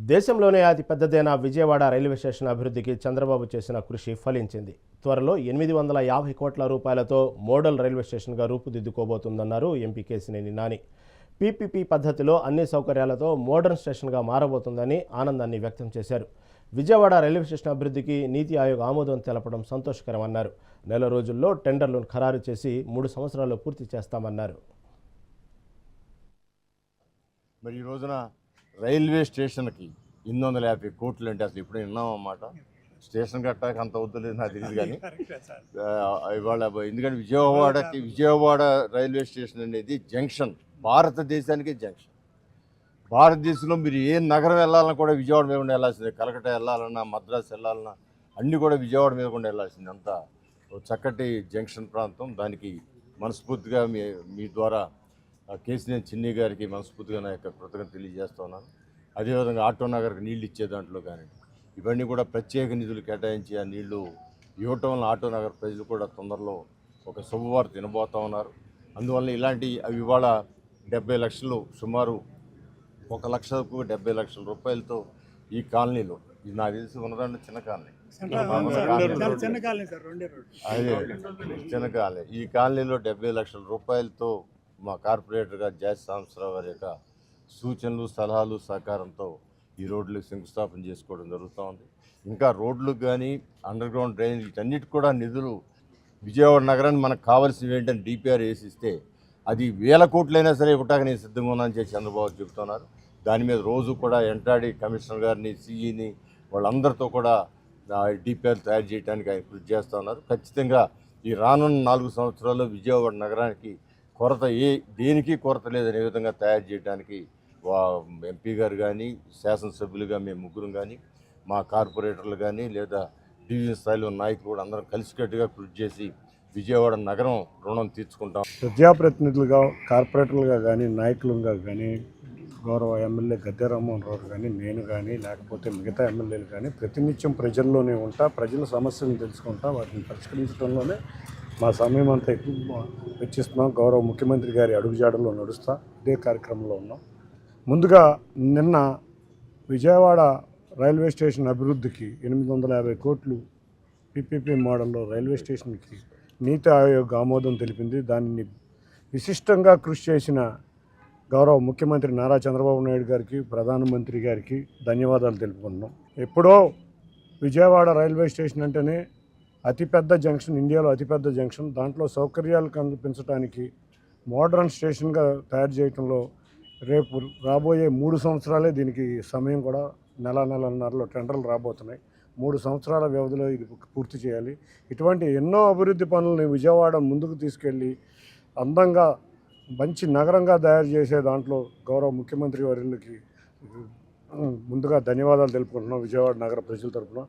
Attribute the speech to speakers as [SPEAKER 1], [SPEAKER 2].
[SPEAKER 1] దేశంలోనే అతి పెద్దదైన విజయవాడ రైల్వే స్టేషన్ అభివృద్ధికి చంద్రబాబు చేసిన కృషి ఫలించింది. త్వరలో 850 కోట్ల రూపాయలతో మోడల్ రైల్వే స్టేషన్గా రూపుదిద్దుకోబోతుందన్నారు ఎంపీ కేశినేని నాని. పీపీపీ పద్ధతిలో అన్ని సౌకర్యాలతో మోడర్న్ స్టేషన్గా మారబోతుందని ఆనందాన్ని వ్యక్తం చేశారు. విజయవాడ రైల్వే స్టేషన్ అభివృద్ధికి నీతి ఆయోగ్ ఆమోదం తెలపడం సంతోషకరమన్నారు. నెల రోజుల్లో టెండర్లను ఖరారు చేసి 3 సంవత్సరాల్లో పూర్తి చేస్తామన్నారు.
[SPEAKER 2] మరి ఈ రోజున రైల్వే స్టేషన్కి 850 కోట్లు అంటే అసలు ఇప్పుడు విన్నామన్నమాట. స్టేషన్ కట్టాక అంత వద్దులేదు నాకు తెలియదు, కానీ ఇవాళ ఎందుకంటే విజయవాడ రైల్వే స్టేషన్ అనేది జంక్షన్, భారతదేశానికి జంక్షన్. భారతదేశంలో మీరు ఏ నగరం వెళ్ళాలన్నా కూడా విజయవాడ మీద కూడా వెళ్ళాల్సిందే. కలకట్ట వెళ్ళాలన్నా, మద్రాసు వెళ్ళాలన్నా అన్నీ కూడా విజయవాడ మీద కూడా వెళ్ళాల్సిందే. అంత చక్కటి జంక్షన్ ప్రాంతం. దానికి మనస్ఫూర్తిగా మీ ద్వారా కేశినేని చిన్ని గారికి మనస్ఫూర్తిగా నా యొక్క కృతజ్ఞత తెలియజేస్తున్నాను. అదేవిధంగా ఆటో నగర్కి నీళ్ళు ఇచ్చే దాంట్లో కానీ ఇవన్నీ కూడా ప్రత్యేక నిధులు కేటాయించి ఆ నీళ్లు ఇవ్వటం వల్ల ఆటో నగర్ ప్రజలు కూడా తొందరలో ఒక శుభవార్త వినబోతూ ఉన్నారు. అందువల్ల ఇలాంటి అవి ఇవాళ 70 లక్షలు, సుమారు 1,70,000 రూపాయలతో ఈ కాలనీలో, ఇది నాకు తెలిసి ఉన్నదాంట్లో చిన్న కాలనీ, అదే చిన్న కాలనీ, ఈ కాలనీలో 70 లక్షల రూపాయలతో మా కార్పొరేటర్గా జాస్ సాంబశివరావు గారి యొక్క సూచనలు, సలహాలు, సహకారంతో ఈ రోడ్లకు శంకుస్థాపన చేసుకోవడం జరుగుతూ ఉంది. ఇంకా రోడ్లకు కానీ, అండర్ గ్రౌండ్ డ్రైనేజ్, వీటన్నిటికి కూడా నిధులు విజయవాడ నగరాన్ని మనకు కావాల్సినవి ఏంటని డిపిఆర్ వేసిస్తే అది 1000 కోట్లైనా సరే ఇవ్వటానికి నేను సిద్ధంగా ఉన్నానని చెప్పి చంద్రబాబు చెబుతున్నారు. దాని మీద రోజు కూడా ఎంటాడి కమిషనర్ గారిని, సిఈని, వాళ్ళందరితో కూడా డిపిఆర్ తయారు చేయడానికి ఆయన కృషి చేస్తూ ఉన్నారు. ఖచ్చితంగా ఈ రానున్న 4 సంవత్సరాల్లో విజయవాడ నగరానికి కొరత దేనికి కొరత లేదనే విధంగా తయారు చేయడానికి ఎంపీ గారు కానీ, శాసనసభ్యులుగా మేము ముగ్గురు కానీ, మా కార్పొరేటర్లు కానీ, లేదా డివిజన్ స్థాయిలో నాయకులు కూడా అందరం కలిసికట్టుగా కృషి చేసి విజయవాడ నగరం రుణం తీర్చుకుంటాం.
[SPEAKER 3] ప్రజాప్రతినిధులుగా, కార్పొరేటర్లుగా కానీ, నాయకులుగా కానీ, గౌరవ ఎమ్మెల్యే గద్దె రామ్మోహన్ రావు కానీ, నేను కానీ, లేకపోతే మిగతా ఎమ్మెల్యేలు కానీ ప్రతినిత్యం ప్రజల్లోనే ఉంటా, ప్రజల సమస్యలను తెలుసుకుంటా, వాటిని పరిష్కరించడంలోనే మా సమయం అంతా ఎక్కువ వెచ్చిస్తున్నాం. గౌరవ ముఖ్యమంత్రి గారి అడుగుజాడల్లో నడుస్తా ఇదే కార్యక్రమంలో ఉన్నాం. ముందుగా నిన్న విజయవాడ రైల్వే స్టేషన్ అభివృద్ధికి 850 కోట్లు పీపీపీ మోడల్లో రైల్వే స్టేషన్కి నీతి ఆయోగ్ ఆమోదం తెలిపింది. దానిని విశిష్టంగా కృషి చేసిన గౌరవ ముఖ్యమంత్రి నారా చంద్రబాబు నాయుడు గారికి, ప్రధానమంత్రి గారికి ధన్యవాదాలు తెలుపుకుంటున్నాం. ఎప్పుడో విజయవాడ రైల్వే స్టేషన్ అంటేనే అతిపెద్ద జంక్షన్, ఇండియాలో అతిపెద్ద జంక్షన్. దాంట్లో సౌకర్యాలు కల్పించడానికి మోడర్న్ స్టేషన్గా తయారు చేయడంలో రేపు రాబోయే 3 సంవత్సరాలే దీనికి సమయం. కూడా నెలన్నరలో టెండర్లు రాబోతున్నాయి. 3 సంవత్సరాల వ్యవధిలో ఇది పూర్తి చేయాలి. ఇటువంటి ఎన్నో అభివృద్ధి పనులని విజయవాడ ముందుకు తీసుకెళ్ళి అందంగా మంచి నగరంగా తయారు చేసే దాంట్లో గౌరవ ముఖ్యమంత్రి వర్యులకి ముందుగా ధన్యవాదాలు తెలుపుకుంటున్నాం విజయవాడ నగర ప్రజల తరఫున.